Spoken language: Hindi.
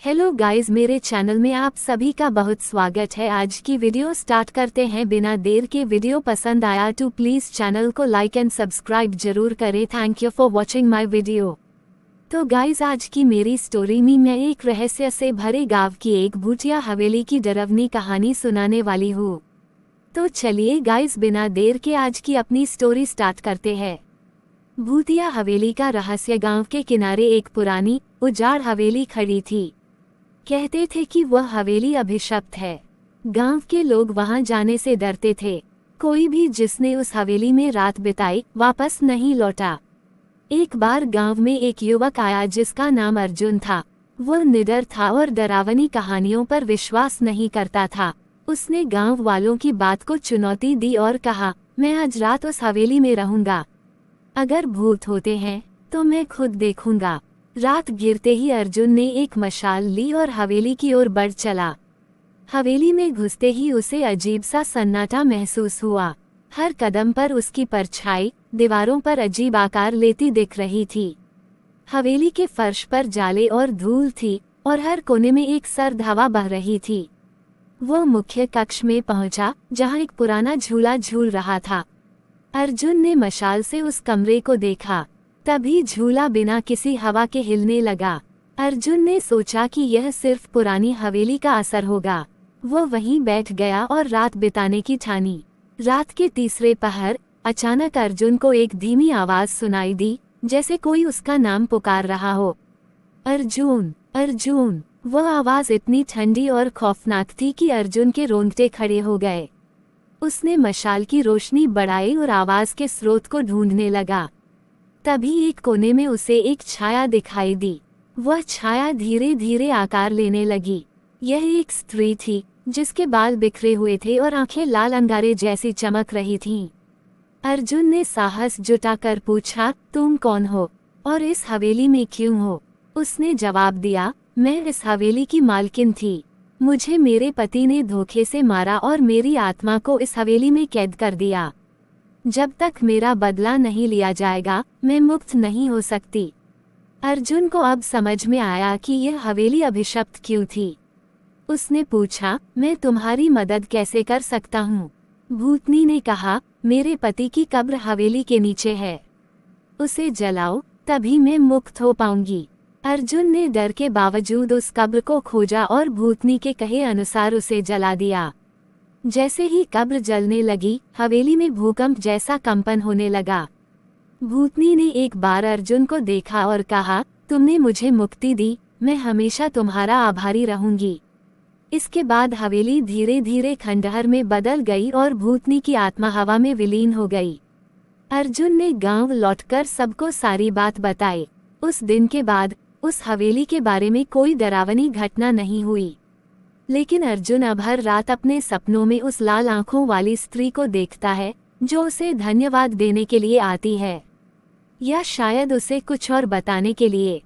हेलो गाइस, मेरे चैनल में आप सभी का बहुत स्वागत है। आज की वीडियो स्टार्ट करते हैं बिना देर के। वीडियो पसंद आया तो प्लीज चैनल को लाइक एंड सब्सक्राइब जरूर करें। Thank you for watching my video. तो गाइस, आज की मेरी स्टोरी में मैं एक रहस्य से भरे गांव की एक भूतिया हवेली की डरावनी कहानी सुनाने वाली हूँ। तो चलिए गाइस, बिना देर के आज की अपनी स्टोरी स्टार्ट करते हैं। भूतिया हवेली का रहस्य। गांव के किनारे एक पुरानी उजाड़ हवेली खड़ी थी। कहते थे कि वह हवेली अभिशप्त है। गांव के लोग वहां जाने से डरते थे। कोई भी जिसने उस हवेली में रात बिताई वापस नहीं लौटा। एक बार गांव में एक युवक आया जिसका नाम अर्जुन था। वह निडर था और डरावनी कहानियों पर विश्वास नहीं करता था। उसने गांव वालों की बात को चुनौती दी और कहा, मैं आज रात उस हवेली में रहूंगा। अगर भूत होते हैं तो मैं खुद देखूंगा। रात गिरते ही अर्जुन ने एक मशाल ली और हवेली की ओर बढ़ चला। हवेली में घुसते ही उसे अजीब सा सन्नाटा महसूस हुआ। हर कदम पर उसकी परछाई दीवारों पर अजीब आकार लेती दिख रही थी। हवेली के फर्श पर जाले और धूल थी और हर कोने में एक सर्द हवा बह रही थी। वह मुख्य कक्ष में पहुंचा, जहां एक पुराना झूला झूल रहा था। अर्जुन ने मशाल से उस कमरे को देखा। तभी झूला बिना किसी हवा के हिलने लगा। अर्जुन ने सोचा कि यह सिर्फ पुरानी हवेली का असर होगा। वह वहीं बैठ गया और रात बिताने की ठानी। रात के तीसरे पहर अचानक अर्जुन को एक धीमी आवाज सुनाई दी, जैसे कोई उसका नाम पुकार रहा हो। अर्जुन, अर्जुन। वह आवाज इतनी ठंडी और खौफनाक थी कि अर्जुन के रोंगटे खड़े हो गए। उसने मशाल की रोशनी बढ़ाई और आवाज के स्रोत को ढूंढने लगा। तभी एक कोने में उसे एक छाया दिखाई दी। वह छाया धीरे धीरे आकार लेने लगी। यह एक स्त्री थी जिसके बाल बिखरे हुए थे और आंखें लाल अंगारे जैसी चमक रही थीं। अर्जुन ने साहस जुटाकर पूछा, तुम कौन हो और इस हवेली में क्यों हो? उसने जवाब दिया, मैं इस हवेली की मालकिन थी। मुझे मेरे पति ने धोखे से मारा और मेरी आत्मा को इस हवेली में कैद कर दिया। जब तक मेरा बदला नहीं लिया जाएगा मैं मुक्त नहीं हो सकती। अर्जुन को अब समझ में आया कि यह हवेली अभिशप्त क्यों थी। उसने पूछा, मैं तुम्हारी मदद कैसे कर सकता हूँ? भूतनी ने कहा, मेरे पति की कब्र हवेली के नीचे है। उसे जलाओ, तभी मैं मुक्त हो पाऊंगी। अर्जुन ने डर के बावजूद उस कब्र को खोजा और भूतनी के कहे अनुसार उसे जला दिया। जैसे ही कब्र जलने लगी, हवेली में भूकंप जैसा कंपन होने लगा। भूतनी ने एक बार अर्जुन को देखा और कहा, तुमने मुझे मुक्ति दी, मैं हमेशा तुम्हारा आभारी रहूंगी। इसके बाद हवेली धीरे धीरे खंडहर में बदल गई और भूतनी की आत्मा हवा में विलीन हो गई। अर्जुन ने गांव लौटकर सबको सारी बात बताई। उस दिन के बाद उस हवेली के बारे में कोई डरावनी घटना नहीं हुई। लेकिन अर्जुन अब हर रात अपने सपनों में उस लाल आंखों वाली स्त्री को देखता है जो उसे धन्यवाद देने के लिए आती है, या शायद उसे कुछ और बताने के लिए।